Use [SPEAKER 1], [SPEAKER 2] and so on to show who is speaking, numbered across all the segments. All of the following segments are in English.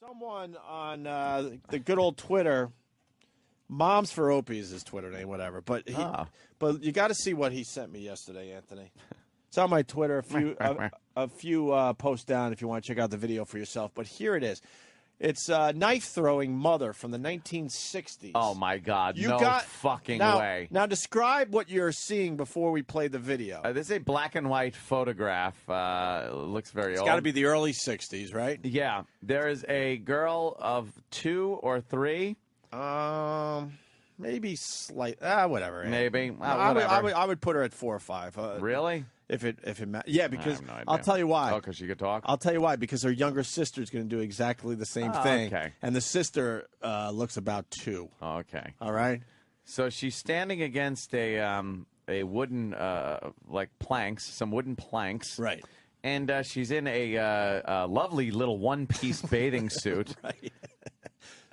[SPEAKER 1] Someone on the good old Twitter, Moms for Opie is his Twitter name, whatever. But but you got to see what he sent me yesterday, Anthony. It's on my Twitter, a few posts down if you want to check out the video for yourself. But here it is. It's knife-throwing mother from the 1960s.
[SPEAKER 2] Oh, my God. No fucking way.
[SPEAKER 1] Now, describe what you're seeing before we play the video.
[SPEAKER 2] This is a black and white photograph. Looks very old.
[SPEAKER 1] It's got to be the early 60s, right?
[SPEAKER 2] Yeah. There is a girl of 2 or 3.
[SPEAKER 1] Maybe slight. Whatever.
[SPEAKER 2] Maybe.
[SPEAKER 1] Whatever. I would put her at 4 or 5.
[SPEAKER 2] Really?
[SPEAKER 1] If it matters. Yeah, because
[SPEAKER 2] I have no idea.
[SPEAKER 1] I'll tell you why.
[SPEAKER 2] Oh, because she could talk?
[SPEAKER 1] I'll tell you why. Because her younger sister's going to do exactly the same thing.
[SPEAKER 2] Okay.
[SPEAKER 1] And the sister looks about 2.
[SPEAKER 2] Okay.
[SPEAKER 1] All right?
[SPEAKER 2] So she's standing against a wooden, planks, some wooden planks.
[SPEAKER 1] Right.
[SPEAKER 2] And she's in a lovely little one-piece bathing suit.
[SPEAKER 1] Right.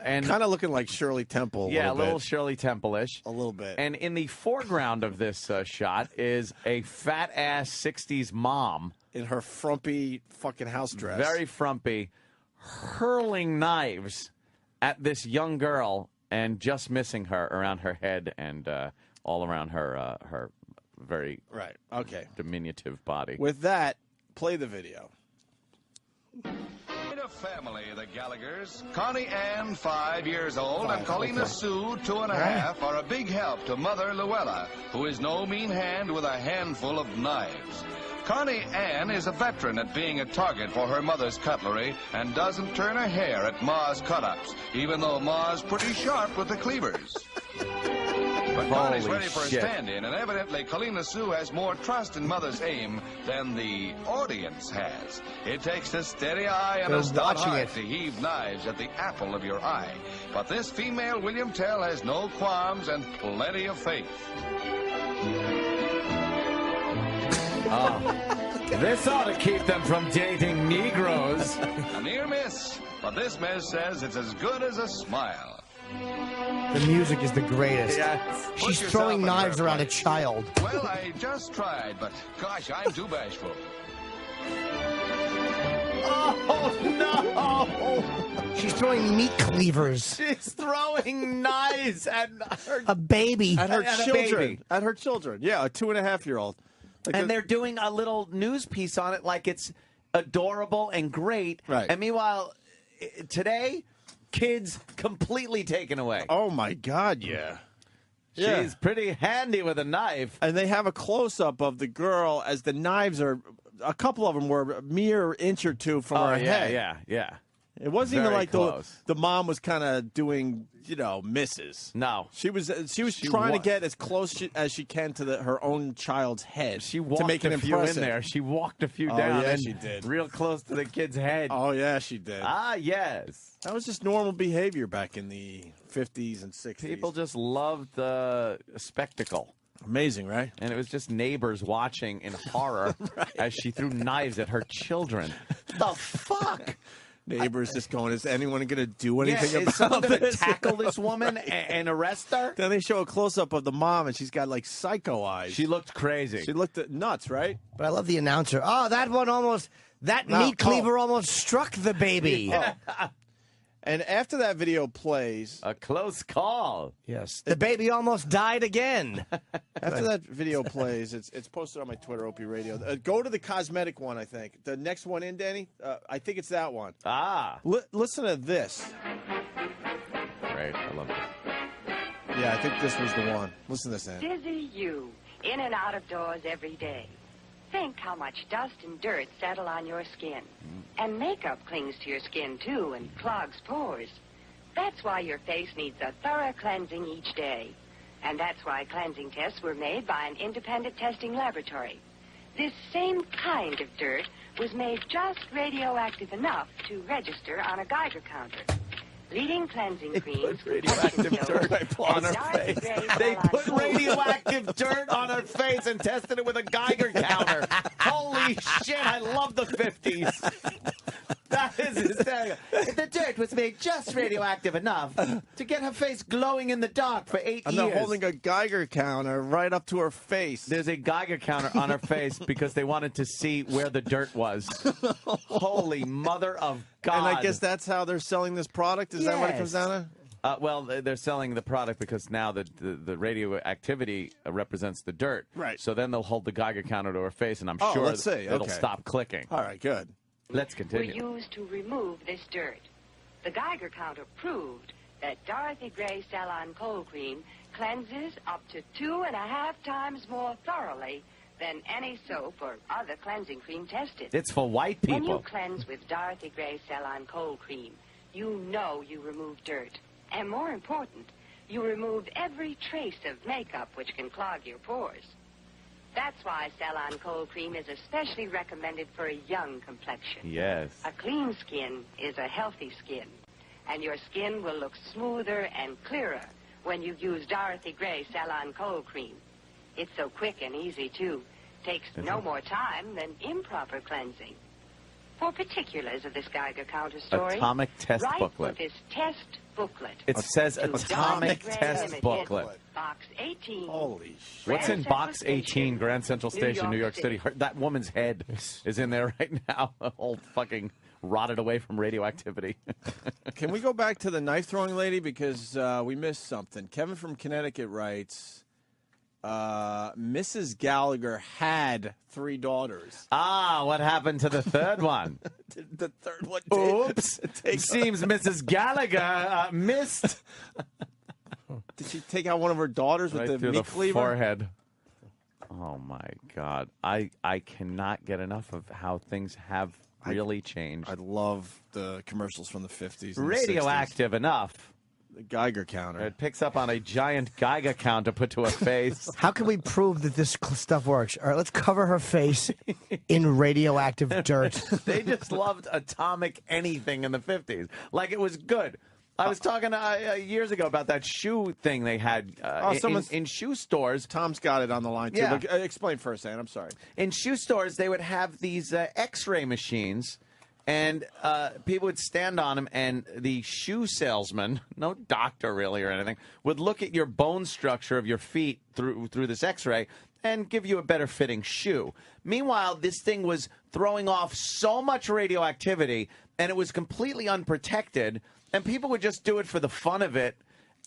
[SPEAKER 2] And
[SPEAKER 1] kind of looking like Shirley Temple.
[SPEAKER 2] A little Shirley Temple-ish.
[SPEAKER 1] A little bit.
[SPEAKER 2] And in the foreground of this shot is a fat-ass 60s mom.
[SPEAKER 1] In her frumpy fucking house dress.
[SPEAKER 2] Very frumpy. Hurling knives at this young girl and just missing her around her head and all around her very diminutive body.
[SPEAKER 1] With that, play the video.
[SPEAKER 3] Family, the Gallaghers. Connie Ann, 5 years old, and Colina Sue, 2.5, are a big help to Mother Luella, who is no mean hand with a handful of knives. Connie Ann is a veteran at being a target for her mother's cutlery and doesn't turn a hair at Ma's cut-ups, even though Ma's pretty sharp with the cleavers. But Connie's ready for a stand-in, and evidently Colina Sue has more trust in Mother's aim than the audience has. It takes a steady eye and a stout heart to heave knives at the apple of your eye. But this female William Tell has no qualms and plenty of faith.
[SPEAKER 2] This ought to keep them from dating Negroes.
[SPEAKER 3] A near miss, but this miss says it's as good as a smile.
[SPEAKER 4] The music is the greatest.
[SPEAKER 3] Yes.
[SPEAKER 4] She's throwing knives around a child.
[SPEAKER 3] Well, I just tried, but gosh, I'm too bashful.
[SPEAKER 2] Oh, no!
[SPEAKER 4] She's throwing meat cleavers.
[SPEAKER 2] She's throwing knives at
[SPEAKER 4] a baby.
[SPEAKER 1] At her children. At her children. Yeah, a 2.5-year-old.
[SPEAKER 2] And they're doing a little news piece on it like it's adorable and great.
[SPEAKER 1] Right.
[SPEAKER 2] And meanwhile, today, kids completely taken away.
[SPEAKER 1] Oh, my God, yeah.
[SPEAKER 2] She's pretty handy with a knife.
[SPEAKER 1] And they have a close-up of the girl as the knives are, a couple of them were a mere inch or 2 from her head.
[SPEAKER 2] Yeah.
[SPEAKER 1] It wasn't
[SPEAKER 2] Very
[SPEAKER 1] even like
[SPEAKER 2] close.
[SPEAKER 1] the mom was kind of doing, misses.
[SPEAKER 2] No.
[SPEAKER 1] She was trying to get as close as she can to her own child's head.
[SPEAKER 2] She walked
[SPEAKER 1] to make it
[SPEAKER 2] a few
[SPEAKER 1] impressive.
[SPEAKER 2] in there. She walked a few down.
[SPEAKER 1] Yeah,
[SPEAKER 2] and
[SPEAKER 1] she did.
[SPEAKER 2] Real close to the kid's head.
[SPEAKER 1] Oh, yeah, she did.
[SPEAKER 2] Ah, yes.
[SPEAKER 1] That was just normal behavior back in the 50s and 60s.
[SPEAKER 2] People just loved the spectacle.
[SPEAKER 1] Amazing, right?
[SPEAKER 2] And it was just neighbors watching in horror as she threw knives at her children. The fuck?
[SPEAKER 1] Neighbors just going, is anyone going to do anything
[SPEAKER 2] is someone
[SPEAKER 1] about
[SPEAKER 2] going to
[SPEAKER 1] this?
[SPEAKER 2] tackle this woman and arrest her?
[SPEAKER 1] Then they show a close-up of the mom, and she's got, like, psycho eyes.
[SPEAKER 2] She looked crazy.
[SPEAKER 1] She looked nuts, right?
[SPEAKER 4] But I love the announcer. Oh, that meat cleaver almost struck the baby.
[SPEAKER 1] And after that video plays...
[SPEAKER 2] A close call.
[SPEAKER 4] Yes. The baby almost died again.
[SPEAKER 1] After that video plays, it's posted on my Twitter, Opie Radio. Go to the cosmetic one, I think. The next one in, Danny? I think it's that one. Listen to this.
[SPEAKER 2] Great. I love it.
[SPEAKER 1] Yeah, I think this was the one. Listen to this, Ann.
[SPEAKER 5] Dizzy you, in and out of doors every day. Think how much dust and dirt settle on your skin. And makeup clings to your skin, too, and clogs pores. That's why your face needs a thorough cleansing each day. And that's why cleansing tests were made by an independent testing laboratory. This same kind of dirt was made just radioactive enough to register on a Geiger counter. Leading cleansing creams...
[SPEAKER 2] radioactive dirt on her face. They put radioactive dirt on her face and tested it with a Geiger counter. Holy shit, I love the 50s. That is hysterical. The dirt was made just radioactive enough to get her face glowing in the dark for 8 years.
[SPEAKER 1] And they're holding a Geiger counter right up to her face.
[SPEAKER 2] There's a Geiger counter on her face because they wanted to see where the dirt was. Holy mother of God.
[SPEAKER 1] And I guess that's how they're selling this product? Is that what it comes down to?
[SPEAKER 2] Well, they're selling the product because now the radioactivity represents the dirt.
[SPEAKER 1] Right.
[SPEAKER 2] So then they'll hold the Geiger counter to her face, and I'm sure it'll stop clicking.
[SPEAKER 1] All right, good.
[SPEAKER 2] Let's continue.
[SPEAKER 5] Were used to remove this dirt. The Geiger counter proved that Dorothy Gray Salon Cold Cream cleanses up to 2.5 times more thoroughly than any soap or other cleansing cream tested.
[SPEAKER 2] It's for white people.
[SPEAKER 5] When you cleanse with Dorothy Gray Salon Cold Cream, you know you remove dirt. And more important, you remove every trace of makeup which can clog your pores. That's why Salon Cold Cream is especially recommended for a young complexion.
[SPEAKER 2] Yes.
[SPEAKER 5] A clean skin is a healthy skin, and your skin will look smoother and clearer when you use Dorothy Gray Salon Cold Cream. It's so quick and easy, too. Takes no more time than improper cleansing. For particulars of this Geiger counter story,
[SPEAKER 2] Atomic Test
[SPEAKER 5] write
[SPEAKER 2] Booklet.
[SPEAKER 5] for this test booklet.
[SPEAKER 2] It says Atomic
[SPEAKER 5] Gray
[SPEAKER 2] Test
[SPEAKER 5] Limited,
[SPEAKER 2] Booklet.
[SPEAKER 5] Box 18.
[SPEAKER 1] Holy shit.
[SPEAKER 2] What's in
[SPEAKER 5] Grand
[SPEAKER 2] Box
[SPEAKER 5] Central
[SPEAKER 2] 18,
[SPEAKER 5] Station,
[SPEAKER 2] Grand Central Station, New York City?
[SPEAKER 5] City.
[SPEAKER 2] That woman's head is in there right now, all fucking rotted away from radioactivity.
[SPEAKER 1] Can we go back to the knife-throwing lady? Because we missed something. Kevin from Connecticut writes, Mrs. Gallagher had 3 daughters.
[SPEAKER 2] Ah, what happened to the third one?
[SPEAKER 1] The third one
[SPEAKER 2] Oops. It seems Mrs. Gallagher missed.
[SPEAKER 1] Did she take out one of her daughters with
[SPEAKER 2] Right
[SPEAKER 1] the
[SPEAKER 2] through
[SPEAKER 1] meat
[SPEAKER 2] the
[SPEAKER 1] cleaver?
[SPEAKER 2] forehead. Oh, my God. I cannot get enough of how things have really changed.
[SPEAKER 1] I love the commercials from the 50s. And
[SPEAKER 2] Radioactive enough.
[SPEAKER 1] The Geiger counter.
[SPEAKER 2] It picks up on a giant Geiger counter put to her face.
[SPEAKER 4] How can we prove that this stuff works? All right, let's cover her face in radioactive dirt.
[SPEAKER 2] They just loved atomic anything in the 50s. Like it was good. I was talking years ago about that shoe thing they had in shoe stores.
[SPEAKER 1] Tom's got it on the line, too.
[SPEAKER 2] Yeah.
[SPEAKER 1] Look, explain first, Ann. I'm sorry.
[SPEAKER 2] In shoe stores, they would have these X-ray machines, and people would stand on them, and the shoe salesman, no doctor really or anything, would look at your bone structure of your feet through this X-ray and give you a better fitting shoe. Meanwhile, this thing was throwing off so much radioactivity, and it was completely unprotected, and people would just do it for the fun of it,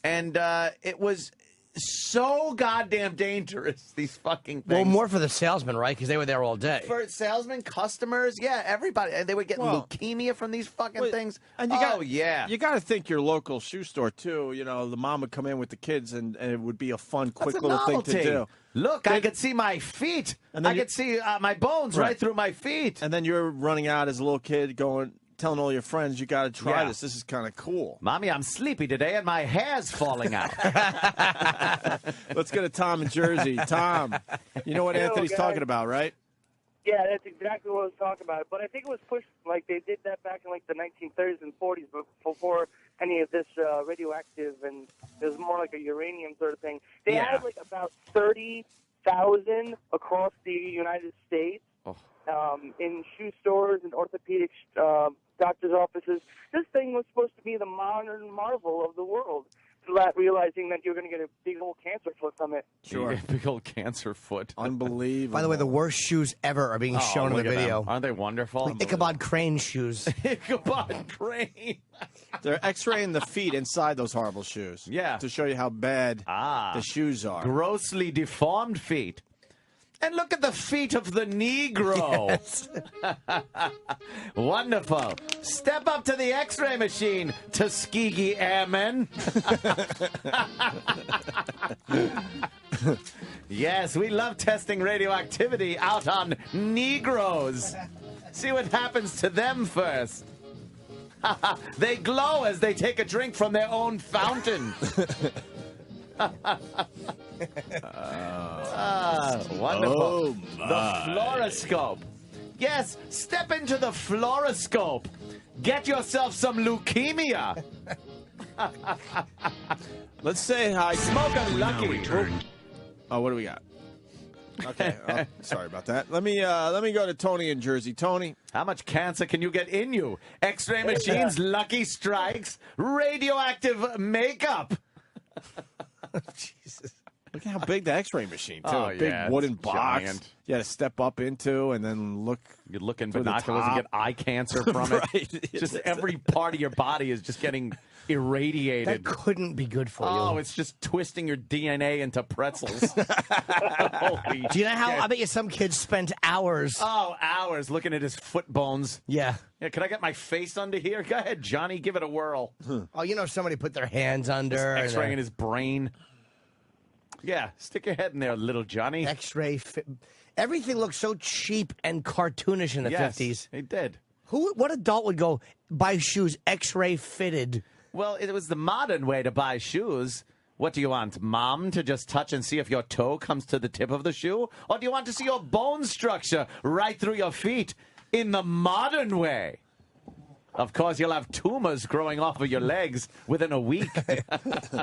[SPEAKER 2] and it was so goddamn dangerous, these fucking things.
[SPEAKER 4] Well, more for the salesman, right? Because they were there all day.
[SPEAKER 2] For salesmen, customers, yeah, everybody. And they would get leukemia from these fucking things.
[SPEAKER 1] And you you got to think your local shoe store, too. You know, the mom would come in with the kids, and it would be a fun, quick little thing to do.
[SPEAKER 2] Look, I could see my feet. And I could see my bones right through my feet.
[SPEAKER 1] And then you're running out as a little kid telling all your friends, you got to try this. This is kind of cool.
[SPEAKER 2] Mommy, I'm sleepy today and my hair's falling out.
[SPEAKER 1] Let's go to Tom in Jersey. Tom, you know what Anthony's talking about, right?
[SPEAKER 6] Yeah, that's exactly what I was talking about. But I think it was pushed, like they did that back in like the 1930s and 40s, but before any of this radioactive, and it was more like a uranium sort of thing. They had like about 30,000 across the United States. In shoe stores and orthopedic doctor's offices. This thing was supposed to be the modern marvel of the world, realizing that you're going to get a big old cancer foot from it.
[SPEAKER 2] Sure. Big old cancer foot.
[SPEAKER 1] Unbelievable.
[SPEAKER 4] By the way, the worst shoes ever are being shown in the video.
[SPEAKER 2] Aren't they wonderful?
[SPEAKER 4] Like Ichabod Crane shoes.
[SPEAKER 2] Ichabod Crane.
[SPEAKER 1] They're X-raying the feet inside those horrible shoes.
[SPEAKER 2] Yeah.
[SPEAKER 1] To show you how bad the shoes are.
[SPEAKER 2] Grossly deformed feet. And look at the feet of the Negro. Yes. Wonderful. Step up to the X-ray machine, Tuskegee Airmen. Yes, we love testing radioactivity out on Negroes. See what happens to them first. They glow as they take a drink from their own fountain. Wonderful.
[SPEAKER 1] Oh,
[SPEAKER 2] the fluoroscope. Yes, step into the fluoroscope. Get yourself some leukemia.
[SPEAKER 1] Let's say hi.
[SPEAKER 2] Smoke a lucky.
[SPEAKER 1] Oh, what do we got? Okay, sorry about that. Let me go to Tony in Jersey. Tony,
[SPEAKER 2] how much cancer can you get in you? X-ray machines, Lucky Strikes, radioactive makeup.
[SPEAKER 4] Jesus.
[SPEAKER 1] Look at how big the X-ray machine, too.
[SPEAKER 2] Oh,
[SPEAKER 1] A big
[SPEAKER 2] yeah,
[SPEAKER 1] wooden
[SPEAKER 2] it's
[SPEAKER 1] box.
[SPEAKER 2] giant.
[SPEAKER 1] You had to step up into and then look.
[SPEAKER 2] You look in
[SPEAKER 1] through the
[SPEAKER 2] binoculars and
[SPEAKER 1] top.
[SPEAKER 2] get eye cancer from it.
[SPEAKER 1] Right.
[SPEAKER 2] Just every part of your body is just getting irradiated.
[SPEAKER 4] That couldn't be good for you.
[SPEAKER 2] Oh, it's just twisting your DNA into pretzels. Holy
[SPEAKER 4] Do you know how?
[SPEAKER 2] shit.
[SPEAKER 4] I bet you some kids spent hours.
[SPEAKER 2] Oh, hours looking at his foot bones.
[SPEAKER 4] Yeah.
[SPEAKER 2] Yeah, can I get my face under here? Go ahead, Johnny. Give it a whirl.
[SPEAKER 4] Oh, you know, somebody put their hands under.
[SPEAKER 2] X-raying in his brain. Yeah, stick your head in there, little Johnny.
[SPEAKER 4] X-ray. Everything looked so cheap and cartoonish in the 50s.
[SPEAKER 2] It did.
[SPEAKER 4] What adult would go buy shoes X-ray fitted?
[SPEAKER 2] Well, it was the modern way to buy shoes. What do you want, Mom, to just touch and see if your toe comes to the tip of the shoe? Or do you want to see your bone structure right through your feet in the modern way? Of course, you'll have tumors growing off of your legs within a week.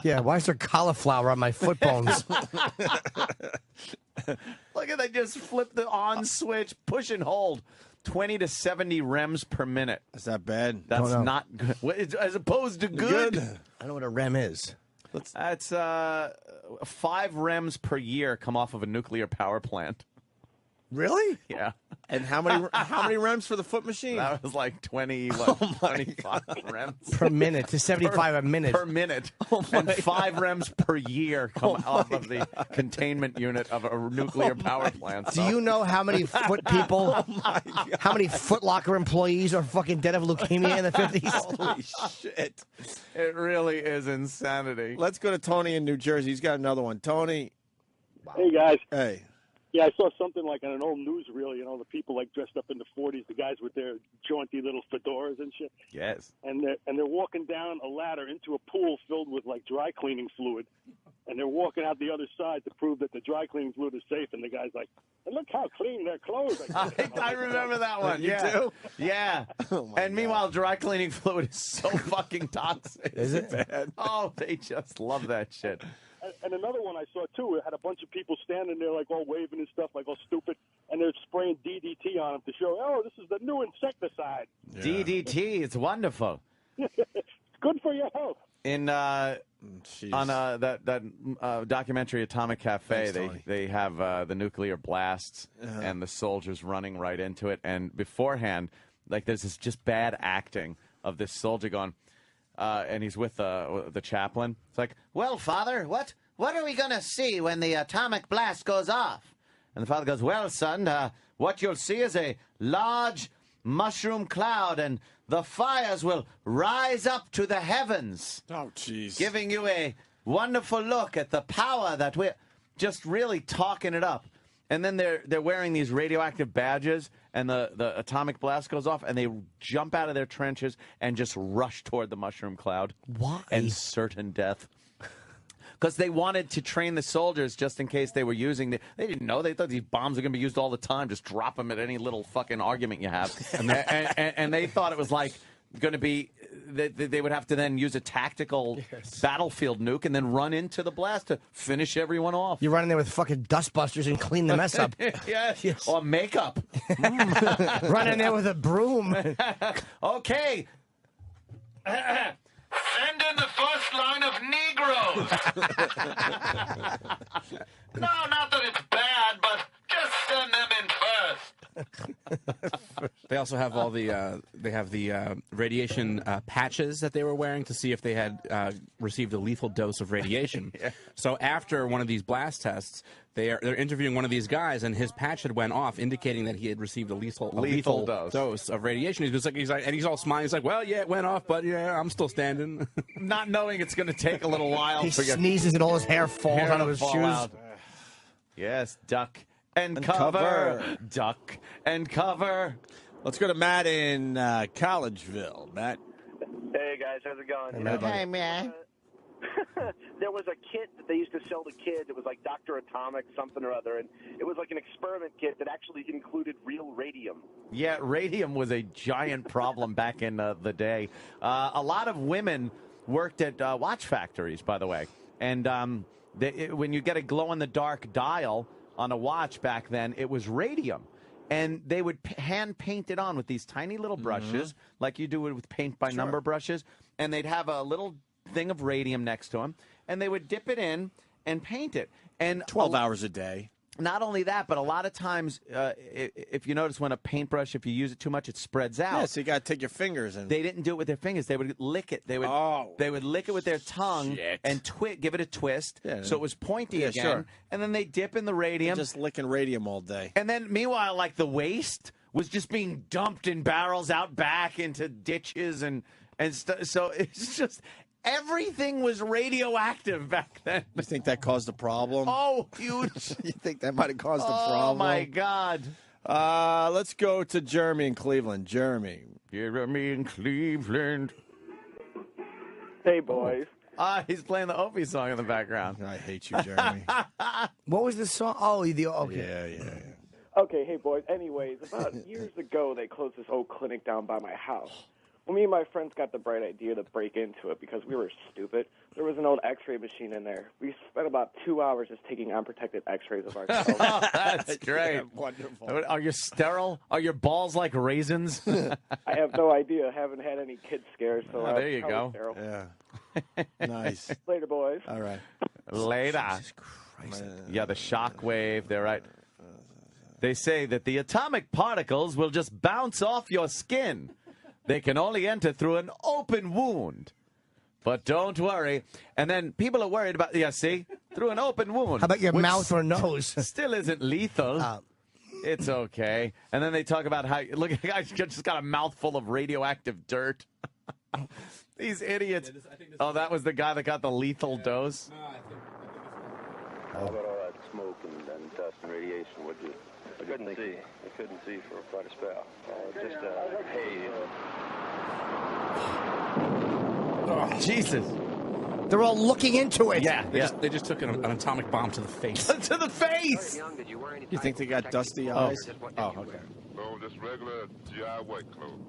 [SPEAKER 4] Yeah, why is there cauliflower on my foot bones?
[SPEAKER 2] Look at that, just flip the on switch, push and hold. 20 to 70 rems per minute.
[SPEAKER 1] Is that bad?
[SPEAKER 2] That's not good. As opposed to good.
[SPEAKER 4] I don't know what a REM is.
[SPEAKER 2] That's 5 rems per year come off of a nuclear power plant.
[SPEAKER 4] Really?
[SPEAKER 2] Yeah.
[SPEAKER 1] And how many rems for the foot machine?
[SPEAKER 2] That was like 25 rems.
[SPEAKER 4] Per minute to 75 a minute.
[SPEAKER 2] Per minute. And 5 rems per year come off of the containment unit of a nuclear power plant.
[SPEAKER 4] Do you know how many foot people, how many Foot Locker employees are fucking dead of leukemia in the 50s?
[SPEAKER 1] Holy shit.
[SPEAKER 2] It really is insanity.
[SPEAKER 1] Let's go to Tony in New Jersey. He's got another one. Tony.
[SPEAKER 7] Hey, guys.
[SPEAKER 1] Hey.
[SPEAKER 7] Yeah, I saw something like on an old newsreel, you know, the people like dressed up in the 40s, the guys with their jaunty little fedoras and shit.
[SPEAKER 2] Yes.
[SPEAKER 7] And they're walking down a ladder into a pool filled with like dry cleaning fluid. And they're walking out the other side to prove that the dry cleaning fluid is safe. And the guy's like, and look how clean their clothes are.
[SPEAKER 2] I remember that one.
[SPEAKER 1] You do?
[SPEAKER 2] Yeah. And meanwhile, dry cleaning fluid is so fucking toxic.
[SPEAKER 4] Is it?
[SPEAKER 1] Bad.
[SPEAKER 2] Oh, they just love that shit.
[SPEAKER 7] And another one I saw, too, it had a bunch of people standing there, like, all waving and stuff, like, all stupid, and they're spraying DDT on them to show, oh, this is the new insecticide.
[SPEAKER 2] Yeah. DDT, it's wonderful.
[SPEAKER 7] It's good for your health.
[SPEAKER 2] In on that documentary Atomic Cafe,
[SPEAKER 1] Thanks,
[SPEAKER 2] they have the nuclear blasts and the soldiers running right into it. And beforehand, like, there's this just bad acting of this soldier going, and he's with the chaplain. It's like, well, Father, what are we going to see when the atomic blast goes off? And the father goes, well, son, what you'll see is a large mushroom cloud, and the fires will rise up to the heavens.
[SPEAKER 1] Oh, jeez.
[SPEAKER 2] Giving you a wonderful look at the power that we're just really talking it up. And then they're wearing these radioactive badges, and the atomic blast goes off, and they jump out of their trenches and just rush toward the mushroom cloud.
[SPEAKER 4] Why?
[SPEAKER 2] And certain death. Because they wanted to train the soldiers just in case they were using they didn't know. They thought these bombs were going to be used all the time. Just drop them at any little fucking argument you have. And they thought it was like going to be they would have to then use a tactical battlefield nuke and then run into the blast to finish everyone off.
[SPEAKER 4] You run in there with fucking dustbusters and clean the mess up.
[SPEAKER 2] Yes. Or makeup.
[SPEAKER 4] Run in there with a broom.
[SPEAKER 2] Okay. Send in the first line of Negroes. No, not that it's bad, but just send them in first.
[SPEAKER 8] They also have all the radiation patches that they were wearing to see if they had received a lethal dose of radiation.
[SPEAKER 2] Yeah.
[SPEAKER 8] So after one of these blast tests, they're interviewing one of these guys, and his patch had went off, indicating that he had received a lethal dose of radiation. He's like, and he's all smiling. He's like, well, yeah, it went off, but yeah, I'm still standing.
[SPEAKER 2] Not knowing it's going to take a little while.
[SPEAKER 4] He sneezes and all his hair falls out of his shoes.
[SPEAKER 2] Out. Yes, duck and cover. Duck and cover.
[SPEAKER 1] Let's go to Matt in Collegeville. Matt.
[SPEAKER 9] Hey, guys. How's it going?
[SPEAKER 4] Hey,
[SPEAKER 2] man.
[SPEAKER 9] There was a kit that they used to sell to kids. It was like Dr. Atomic something or other, and it was like an experiment kit that actually included real radium.
[SPEAKER 2] Yeah, radium was a giant problem back in the day. A lot of women worked at watch factories, by the way. And when you get a glow-in-the-dark dial on a watch back then, it was radium. And they would hand paint it on with these tiny little brushes, like you do it with paint by number brushes. And they'd have a little thing of radium next to them. And they would dip it in and paint it. And
[SPEAKER 1] 12 hours a day.
[SPEAKER 2] Not only that, but a lot of times, if you notice when a paintbrush, if you use it too much, it spreads out.
[SPEAKER 1] Yeah, so you got to take your fingers and.
[SPEAKER 2] They didn't do it with their fingers. They would lick it. They would lick it with their tongue and give it a twist so it was pointy again.
[SPEAKER 1] Sure.
[SPEAKER 2] And then they dip in the radium.
[SPEAKER 1] Just licking radium all day.
[SPEAKER 2] And then meanwhile, like the waste was just being dumped in barrels out back into ditches and stuff. So it's just. Everything was radioactive back then.
[SPEAKER 1] You think that caused a problem?
[SPEAKER 2] Oh, huge.
[SPEAKER 1] You think that might have caused a problem?
[SPEAKER 2] Oh, my God.
[SPEAKER 1] Let's go to Jeremy in Cleveland. Jeremy
[SPEAKER 2] in Cleveland.
[SPEAKER 10] Hey, boys.
[SPEAKER 2] He's playing the Opie song in the background.
[SPEAKER 1] I hate you, Jeremy.
[SPEAKER 4] What was the song? Oh, okay.
[SPEAKER 1] Yeah.
[SPEAKER 10] Okay, hey, boys. Anyways, about years ago, they closed this old clinic down by my house. Well, me and my friends got the bright idea to break into it because we were stupid. There was an old x-ray machine in there. We spent about 2 hours just taking unprotected x-rays of ourselves.
[SPEAKER 2] That's great.
[SPEAKER 1] Yeah, wonderful.
[SPEAKER 2] Are you sterile? Are your balls like raisins?
[SPEAKER 10] I have no idea. Haven't had any kid scares, so
[SPEAKER 2] there you go.
[SPEAKER 10] sterile.
[SPEAKER 1] Yeah. Nice.
[SPEAKER 10] Later, boys.
[SPEAKER 1] All right.
[SPEAKER 2] Later.
[SPEAKER 4] Jesus Christ.
[SPEAKER 2] Yeah, the shock wave. They're right. They say that the atomic particles will just bounce off your skin. They can only enter through an open wound. But don't worry. And then people are worried about, see, through an open wound.
[SPEAKER 4] How about your mouth or nose?
[SPEAKER 2] Still isn't lethal. It's okay. And then they talk about how, look, I just got a mouthful of radioactive dirt. These idiots. Oh, that was the guy that got the lethal dose?
[SPEAKER 11] How about all that smoke and dust and radiation? Would you? I couldn't see. I couldn't see for quite a spell. Just haze.
[SPEAKER 2] Oh, Jesus.
[SPEAKER 4] They're all looking into it.
[SPEAKER 2] Yeah.
[SPEAKER 8] They just took an atomic bomb to the face.
[SPEAKER 2] To the face!
[SPEAKER 1] You think they got dusty eyes? Oh, okay.
[SPEAKER 12] No, just regular GI white clothes.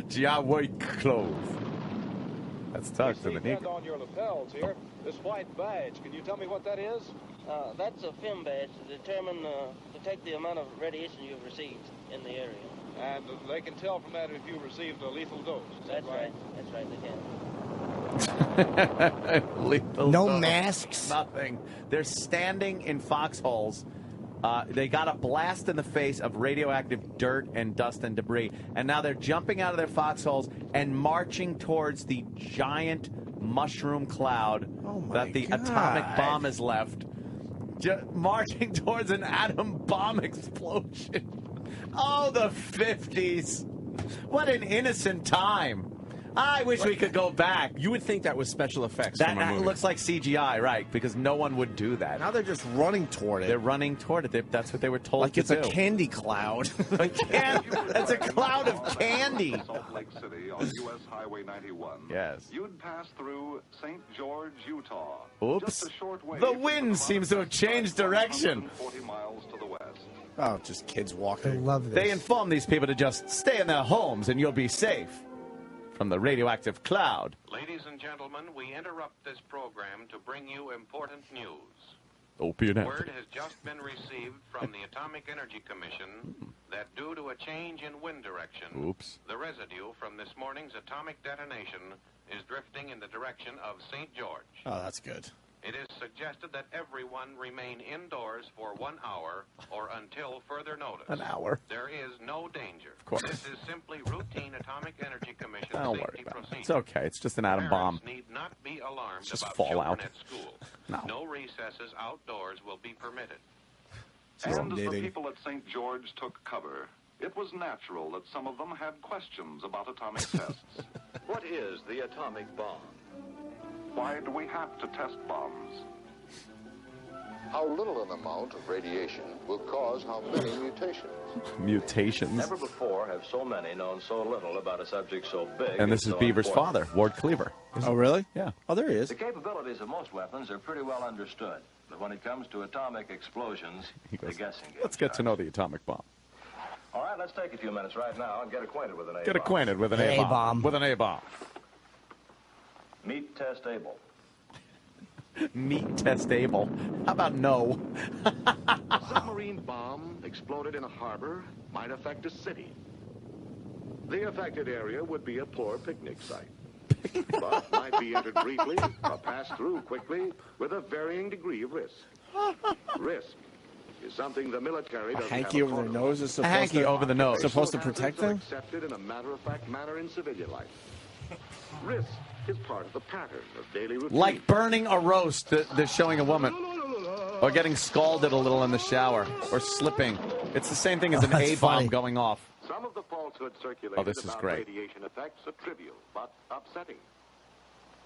[SPEAKER 2] GI white clothes. That's tough to the knee.
[SPEAKER 13] On your lapels here, this white badge. Can you tell me what that is?
[SPEAKER 14] That's a film badge to detect the amount of radiation you've received in the area.
[SPEAKER 13] And they can tell from that if you received a lethal dose.
[SPEAKER 14] That's right. That's right, they can.
[SPEAKER 2] Lethal
[SPEAKER 4] No
[SPEAKER 2] dose.
[SPEAKER 4] masks?
[SPEAKER 2] Nothing. They're standing in foxholes. They got a blast in the face of radioactive dirt and dust and debris. And now they're jumping out of their foxholes and marching towards the giant mushroom cloud that the atomic bomb has left. Marching towards an atom bomb explosion. Oh, the 50s. What an innocent time. I wish we could go back.
[SPEAKER 8] You would think that was special effects from a movie.
[SPEAKER 2] Looks like CGI, right? Because no one would do that.
[SPEAKER 1] Now they're just running toward it.
[SPEAKER 2] They're running toward it. That's what they were told
[SPEAKER 1] like
[SPEAKER 2] to
[SPEAKER 1] it's
[SPEAKER 2] do.
[SPEAKER 1] a candy cloud.
[SPEAKER 2] It's a cloud of candy.
[SPEAKER 3] Salt Lake City on U.S. Highway 91.
[SPEAKER 2] Yes.
[SPEAKER 3] You'd pass through St. George, Utah.
[SPEAKER 2] Oops.
[SPEAKER 3] Just a short way
[SPEAKER 2] The wind seems to have changed direction.
[SPEAKER 3] 40 miles to the west.
[SPEAKER 1] Oh, just kids walking.
[SPEAKER 4] I love this.
[SPEAKER 2] They inform these people to just stay in their homes and you'll be safe from the radioactive cloud.
[SPEAKER 15] Ladies and gentlemen, we interrupt this program to bring you important news.
[SPEAKER 2] Opie and
[SPEAKER 15] Word has just been received from the Atomic Energy Commission that due to a change in wind direction, the residue from this morning's atomic detonation is drifting in the direction of St. George.
[SPEAKER 1] Oh, that's good.
[SPEAKER 15] It is suggested that everyone remain indoors for 1 hour or until further notice.
[SPEAKER 2] An hour.
[SPEAKER 15] There is no danger.
[SPEAKER 2] Of course.
[SPEAKER 15] This is simply routine Atomic Energy Commission
[SPEAKER 2] Don't
[SPEAKER 15] safety
[SPEAKER 2] worry about it.
[SPEAKER 15] procedure.
[SPEAKER 2] It's okay. It's just an atom bomb.
[SPEAKER 15] Parents need not be alarmed
[SPEAKER 2] It's just
[SPEAKER 15] about
[SPEAKER 2] fallout.
[SPEAKER 15] children at school.
[SPEAKER 2] No.
[SPEAKER 15] recesses outdoors will be permitted.
[SPEAKER 3] And as the people at St. George took cover, it was natural that some of them had questions about atomic tests.
[SPEAKER 11] What is the atomic bomb?
[SPEAKER 3] Why do we have to test bombs?
[SPEAKER 16] How little an amount of radiation will cause how many mutations?
[SPEAKER 2] Mutations.
[SPEAKER 11] Never before have so many known so little about a subject so big.
[SPEAKER 2] And this is
[SPEAKER 11] so
[SPEAKER 2] Beaver's
[SPEAKER 11] important.
[SPEAKER 2] father, Ward Cleaver.
[SPEAKER 1] Oh, really?
[SPEAKER 2] Yeah.
[SPEAKER 1] Oh, there he is.
[SPEAKER 11] The capabilities of most weapons are pretty well understood. But when it comes to atomic explosions, the guessing game.
[SPEAKER 2] Let's get to know the atomic bomb.
[SPEAKER 11] All right, let's take a few minutes right now and get acquainted with an A-bomb.
[SPEAKER 2] Get acquainted with an A-bomb. With an A-bomb.
[SPEAKER 11] Meet test able.
[SPEAKER 2] Meat testable. How about no?
[SPEAKER 17] A submarine bomb exploded in a harbor might affect a city. The affected area would be a poor picnic site, but might be entered briefly or passed through quickly with a varying degree of risk. Risk is something the military doesn't
[SPEAKER 1] Hanky
[SPEAKER 17] have a
[SPEAKER 1] over their
[SPEAKER 17] corner
[SPEAKER 1] nose is supposed
[SPEAKER 2] hanky
[SPEAKER 1] to
[SPEAKER 2] over the nose.
[SPEAKER 1] Supposed to protect them.
[SPEAKER 17] Accepted in a matter-of-fact manner in civilian life. Risk is part of the pattern of daily routine.
[SPEAKER 2] Like burning a roast, they're showing a woman. Or getting scalded a little in the shower. Or slipping. It's the same thing as an A-bomb going off.
[SPEAKER 17] Some of the falsehoods circulated
[SPEAKER 2] this is
[SPEAKER 17] about
[SPEAKER 2] great.
[SPEAKER 17] radiation effects are trivial but upsetting.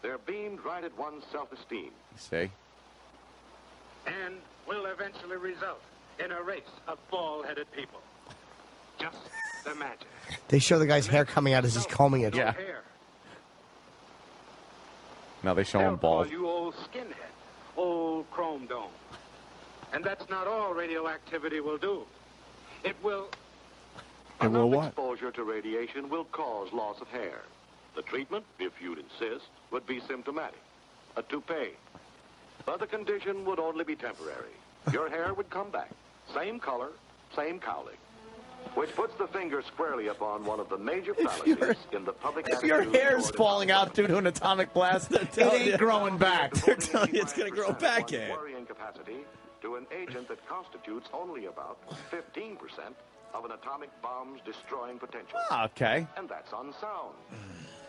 [SPEAKER 17] They're beamed right at one's self-esteem.
[SPEAKER 2] See?
[SPEAKER 15] And will eventually result in a race of bald-headed people. Just imagine.
[SPEAKER 4] They show the guy's hair coming out as he's combing it.
[SPEAKER 2] Yeah. Now they show him
[SPEAKER 15] They'll
[SPEAKER 2] bald.
[SPEAKER 15] call you old skinhead, old chrome dome. And that's not all radioactivity will do. It will...
[SPEAKER 1] It will what?
[SPEAKER 17] Exposure to radiation will cause loss of hair. The treatment, if you'd insist, would be symptomatic. A toupee. But the condition would only be temporary. Your hair would come back. Same color, same cowling. Which puts the finger squarely upon one of the major fallacies in the public
[SPEAKER 2] If your
[SPEAKER 17] attitude
[SPEAKER 2] hair's
[SPEAKER 17] toward
[SPEAKER 2] falling out due to an atomic blast, it ain't growing back.
[SPEAKER 1] They're telling you it's going to grow back in.
[SPEAKER 17] worrying capacity to an agent that constitutes only about 15% of an atomic bomb's destroying potential.
[SPEAKER 2] Okay.
[SPEAKER 17] And that's unsound.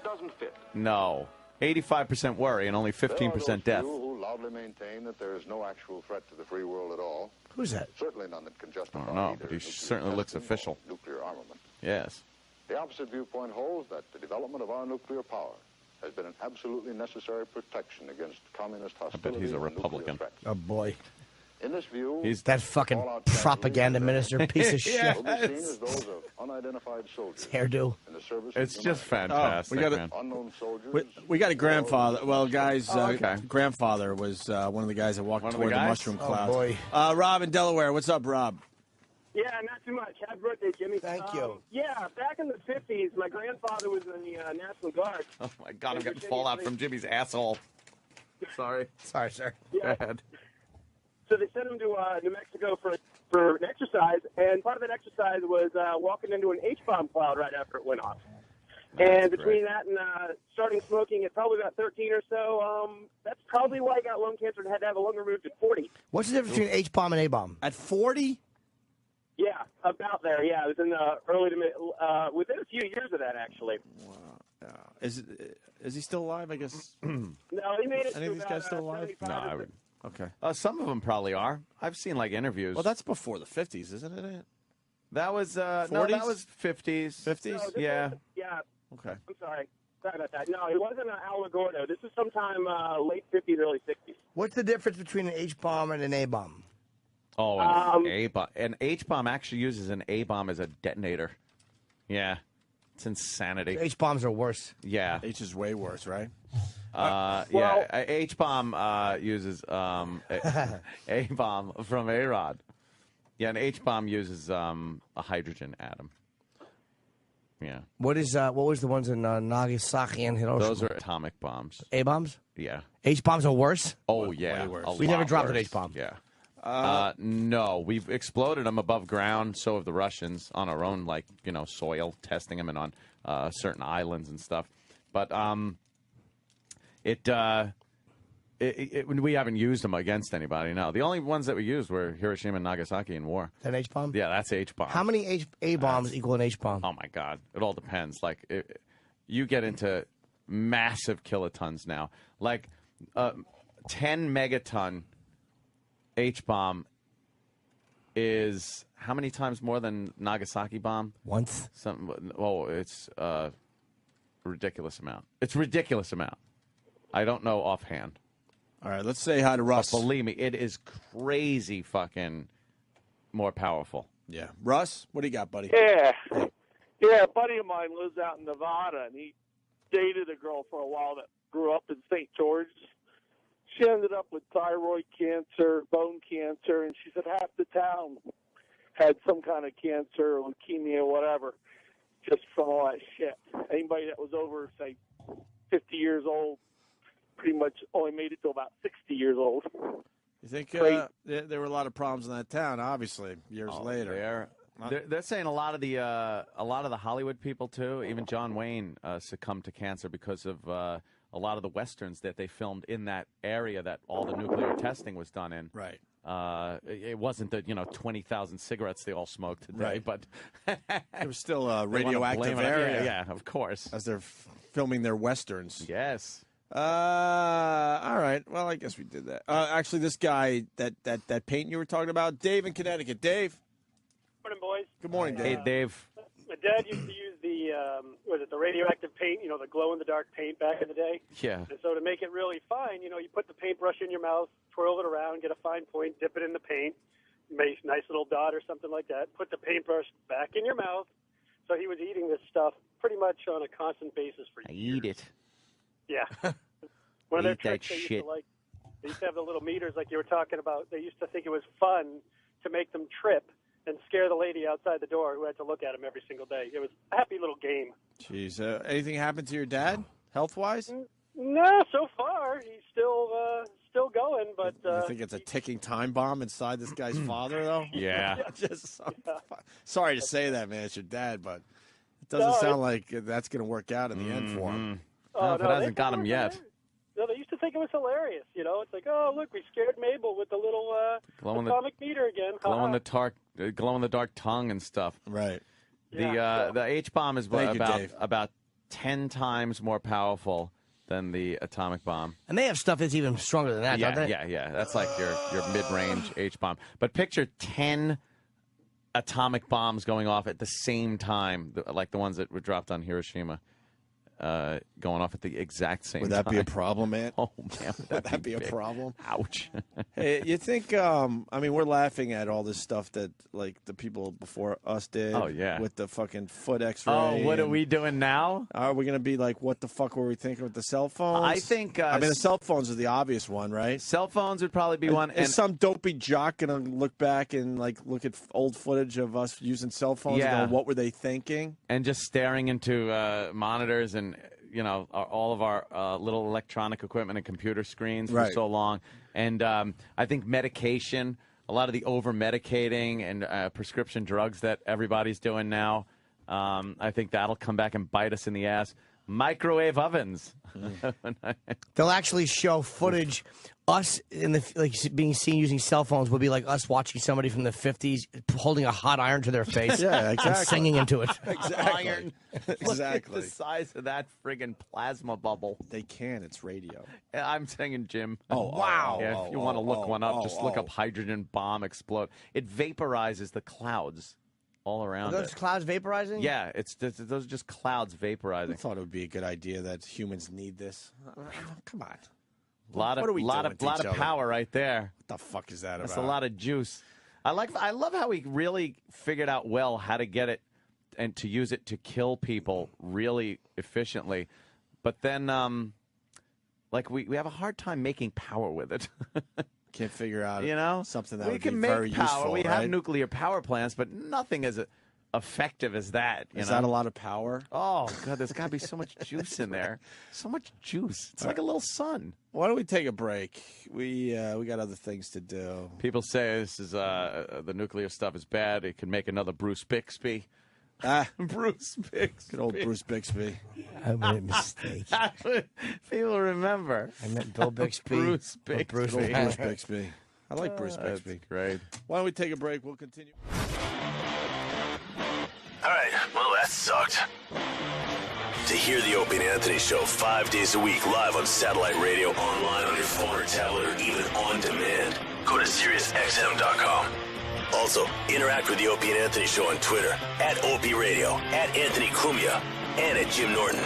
[SPEAKER 17] Doesn't fit.
[SPEAKER 2] No. 85% worry and only 15% death.
[SPEAKER 16] Few who loudly maintain that there is no actual threat to the free world at all.
[SPEAKER 4] Who's that?
[SPEAKER 16] Certainly none that can justify
[SPEAKER 2] I don't know,
[SPEAKER 16] either
[SPEAKER 2] but he
[SPEAKER 16] nuclear
[SPEAKER 2] certainly looks
[SPEAKER 16] testing
[SPEAKER 2] official.
[SPEAKER 16] or nuclear armament.
[SPEAKER 2] Yes.
[SPEAKER 16] The opposite viewpoint holds that the development of our nuclear power has been an absolutely necessary protection against communist hostility.
[SPEAKER 2] he's a
[SPEAKER 16] and nuclear
[SPEAKER 2] Republican.
[SPEAKER 16] threats.
[SPEAKER 4] Oh, boy.
[SPEAKER 16] In this view,
[SPEAKER 2] He's
[SPEAKER 4] that fucking propaganda minister piece of shit.
[SPEAKER 16] will be seen as those of unidentified soldiers
[SPEAKER 4] Hairdo.
[SPEAKER 16] in the service
[SPEAKER 2] It's
[SPEAKER 16] of
[SPEAKER 2] just
[SPEAKER 16] humanity.
[SPEAKER 2] fantastic,
[SPEAKER 1] we got
[SPEAKER 2] man.
[SPEAKER 16] Unknown soldiers.
[SPEAKER 1] We got a grandfather. Well, guys,
[SPEAKER 2] okay.
[SPEAKER 1] grandfather was one of the guys that walked
[SPEAKER 2] One of
[SPEAKER 1] toward
[SPEAKER 2] the
[SPEAKER 1] the
[SPEAKER 2] guys?
[SPEAKER 1] mushroom
[SPEAKER 4] Oh,
[SPEAKER 1] clouds.
[SPEAKER 4] boy.
[SPEAKER 1] Rob in Delaware. What's up, Rob?
[SPEAKER 6] Yeah, not too much. Happy birthday, Jimmy.
[SPEAKER 4] Thank you.
[SPEAKER 6] Yeah, back in the 50s, my grandfather was in the National Guard.
[SPEAKER 2] Oh, my God, I'm getting fallout from Jimmy's asshole. Sorry.
[SPEAKER 4] Sorry, sir.
[SPEAKER 6] Yeah.
[SPEAKER 2] Go ahead.
[SPEAKER 6] So they sent him to New Mexico for an exercise, and part of that exercise was walking into an H-bomb cloud right after it went off. And between that and starting smoking at probably about 13 or so, that's probably why he got lung cancer and had to have a lung removed at 40.
[SPEAKER 4] What's the difference between H-bomb and A-bomb?
[SPEAKER 1] At 40?
[SPEAKER 6] Yeah, about there. Yeah, it was in the early to mid, within a few years of that, actually.
[SPEAKER 1] Wow. Is he still alive? I guess.
[SPEAKER 6] No, he made it.
[SPEAKER 1] Any
[SPEAKER 6] to
[SPEAKER 1] of these
[SPEAKER 6] about,
[SPEAKER 1] guys still alive?
[SPEAKER 6] 75
[SPEAKER 2] No,
[SPEAKER 6] or
[SPEAKER 2] I would.
[SPEAKER 1] Okay.
[SPEAKER 2] Some of them probably are. I've seen, like, interviews.
[SPEAKER 1] Well, that's before the 50s, isn't it?
[SPEAKER 2] That was, no,
[SPEAKER 1] 40s?
[SPEAKER 2] that was 50s.
[SPEAKER 1] 50s?
[SPEAKER 6] No, this
[SPEAKER 2] Yeah.
[SPEAKER 6] was- yeah.
[SPEAKER 1] Okay.
[SPEAKER 6] I'm sorry. Sorry about that. No, it wasn't Alamogordo. This was sometime late 50s, early 60s.
[SPEAKER 4] What's the difference between an H-bomb and an A-bomb?
[SPEAKER 2] Oh, an A-bomb. An H-bomb actually uses an A-bomb as a detonator. Yeah. It's insanity.
[SPEAKER 4] H-bombs are worse.
[SPEAKER 2] Yeah.
[SPEAKER 1] H is way worse, right?
[SPEAKER 2] Yeah. H-bomb uses A-bomb from A-Rod. Yeah, an H-bomb uses a hydrogen atom. Yeah.
[SPEAKER 4] What was the ones in Nagasaki and Hiroshima?
[SPEAKER 2] Those are atomic bombs.
[SPEAKER 4] A-bombs?
[SPEAKER 2] Yeah.
[SPEAKER 4] H-bombs are worse?
[SPEAKER 2] Oh, yeah.
[SPEAKER 1] Way worse.
[SPEAKER 2] A
[SPEAKER 4] We
[SPEAKER 2] lot
[SPEAKER 4] never dropped an
[SPEAKER 2] worse.
[SPEAKER 4] H-bomb.
[SPEAKER 2] Yeah. No, we've exploded them above ground. So have the Russians on our own, like, soil, testing them and on certain islands and stuff. But we haven't used them against anybody. No, the only ones that we used were Hiroshima and Nagasaki in war.
[SPEAKER 4] An H-bomb?
[SPEAKER 2] Yeah, that's H-bomb.
[SPEAKER 4] How many A-bombs equal an H-bomb?
[SPEAKER 2] Oh my God, it all depends. Like, you get into massive kilotons now. Like, 10 megaton H-bomb is how many times more than Nagasaki bomb?
[SPEAKER 4] Once.
[SPEAKER 2] It's a ridiculous amount. It's a ridiculous amount. I don't know offhand.
[SPEAKER 1] All right, let's say hi to Russ.
[SPEAKER 2] But believe me, it is crazy fucking more powerful.
[SPEAKER 1] Yeah. Russ, what do you got, buddy?
[SPEAKER 18] Yeah. Yeah, a buddy of mine lives out in Nevada, and he dated a girl for a while that grew up in St. George. She ended up with thyroid cancer, bone cancer, and she said half the town had some kind of cancer, leukemia, whatever, just from all that shit. Anybody that was over, say, 50 years old pretty much only made it to about 60 years old.
[SPEAKER 1] You think there were a lot of problems in that town? Obviously, years later.
[SPEAKER 2] They're saying a lot of the Hollywood people too. Even John Wayne succumbed to cancer because of a lot of the westerns that they filmed in that area that all the nuclear testing was done in.
[SPEAKER 1] Right.
[SPEAKER 2] It wasn't the 20,000 cigarettes they all smoked today,
[SPEAKER 1] Right.
[SPEAKER 2] but
[SPEAKER 1] it was still a radioactive area.
[SPEAKER 2] Yeah, of course.
[SPEAKER 1] As they're filming their westerns.
[SPEAKER 2] Yes.
[SPEAKER 1] All right. Well, I guess we did that. Actually, this guy, that paint you were talking about, Dave in Connecticut. Dave.
[SPEAKER 19] Morning, boys.
[SPEAKER 1] Good morning, Dave.
[SPEAKER 2] Hey, Dave.
[SPEAKER 19] My dad used to use the radioactive paint, the glow-in-the-dark paint back in the day.
[SPEAKER 2] Yeah.
[SPEAKER 19] And so to make it really fine, you put the paintbrush in your mouth, twirl it around, get a fine point, dip it in the paint, make a nice little dot or something like that, put the paintbrush back in your mouth. So he was eating this stuff pretty much on a constant basis for years.
[SPEAKER 2] Eat it.
[SPEAKER 19] Yeah. One of their
[SPEAKER 2] Eat that
[SPEAKER 19] tricks,
[SPEAKER 2] shit.
[SPEAKER 19] they used to have the little meters like you were talking about. They used to think it was fun to make them trip and scare the lady outside the door who had to look at him every single day. It was a happy little game.
[SPEAKER 1] Jeez. Anything happened to your dad, health-wise?
[SPEAKER 19] No, so far he's still going, but
[SPEAKER 1] You think it's a ticking time bomb inside this guy's father, though?
[SPEAKER 2] Yeah.
[SPEAKER 1] Sorry to say that, man. It's your dad, but it doesn't sound like that's going to work out in the end for him.
[SPEAKER 2] No, if it hasn't got him yet.
[SPEAKER 19] No, they used to think it was hilarious. It's like, oh, look, we scared Mabel with the little atomic meter again.
[SPEAKER 2] Glow in the dark tongue and stuff.
[SPEAKER 1] Right.
[SPEAKER 2] The H bomb is
[SPEAKER 1] Dave.
[SPEAKER 2] about 10 times more powerful than the atomic bomb.
[SPEAKER 4] And they have stuff that's even stronger than that, don't they?
[SPEAKER 2] Yeah. That's like your mid-range H bomb. But picture 10 atomic bombs going off at the same time, like the ones that were dropped on Hiroshima. Going off at the exact same time.
[SPEAKER 1] Would that be a problem, man?
[SPEAKER 2] Oh, man.
[SPEAKER 1] Would that be a problem?
[SPEAKER 2] Ouch.
[SPEAKER 1] Hey, you think, we're laughing at all this stuff that, like, the people before us did.
[SPEAKER 2] Oh, yeah.
[SPEAKER 1] With the fucking foot x-ray.
[SPEAKER 2] Oh, what are we doing now?
[SPEAKER 1] Are we going to be like, what the fuck were we thinking with the cell phones?
[SPEAKER 2] I think...
[SPEAKER 1] the cell phones are the obvious one, right?
[SPEAKER 2] Cell phones would probably be one.
[SPEAKER 1] Is some dopey jock going to look back and, like, look at old footage of us using cell phones and go, what were they thinking?
[SPEAKER 2] And just staring into monitors and... all of our little electronic equipment and computer screens for so long. And I think medication, a lot of the over-medicating and prescription drugs that everybody's doing now, I think that'll come back and bite us in the ass. Microwave ovens.
[SPEAKER 4] They'll actually show footage. Us being seen using cell phones would be like us watching somebody from the 50s holding a hot iron to their face and singing into it.
[SPEAKER 1] Exactly.
[SPEAKER 2] Iron.
[SPEAKER 1] Exactly.
[SPEAKER 2] Look at the size of that friggin' plasma bubble.
[SPEAKER 1] They can. It's radio.
[SPEAKER 2] I'm singing, Jim.
[SPEAKER 1] Oh, wow.
[SPEAKER 2] Yeah, if you want to look one up, just look up hydrogen bomb explode. It vaporizes the clouds all around
[SPEAKER 4] Are those clouds vaporizing?
[SPEAKER 2] Yeah, those are just clouds vaporizing.
[SPEAKER 1] I thought it would be a good idea that humans need this. Come on.
[SPEAKER 2] A lot of power right there.
[SPEAKER 1] What the fuck is that about?
[SPEAKER 2] That's a lot of juice. I love how we really figured out well how to get it and to use it to kill people really efficiently. But then, we have a hard time making power with it.
[SPEAKER 1] Can't figure out something that
[SPEAKER 2] we
[SPEAKER 1] would
[SPEAKER 2] can
[SPEAKER 1] be
[SPEAKER 2] make
[SPEAKER 1] very
[SPEAKER 2] power.
[SPEAKER 1] useful,
[SPEAKER 2] We
[SPEAKER 1] right?
[SPEAKER 2] have nuclear power plants, but nothing as effective as that.
[SPEAKER 1] Is that a lot of power?
[SPEAKER 2] Oh, God, there's got to be so much juice in there. So much juice. It's like a little sun.
[SPEAKER 1] Why don't we take a break? We got other things to do.
[SPEAKER 2] People say this is the nuclear stuff is bad. It can make another Bruce Bixby. Bruce Bixby.
[SPEAKER 1] Good old Bruce Bixby.
[SPEAKER 4] I made a mistake.
[SPEAKER 2] That's what people remember.
[SPEAKER 4] I meant Bill Bixby.
[SPEAKER 2] Bruce Bixby.
[SPEAKER 1] Good old Bruce Bixby. I like Bruce Bixby.
[SPEAKER 2] That's great.
[SPEAKER 1] Why don't we take a break? We'll continue.
[SPEAKER 20] All right, well, that sucked. To hear the Opie and Anthony Show 5 days a week live on satellite radio, online on your phone or tablet, or even on demand, go to SiriusXM.com. Also, interact with the Opie and Anthony Show on Twitter, @Opie Radio, @Anthony Cumia, and @Jim Norton.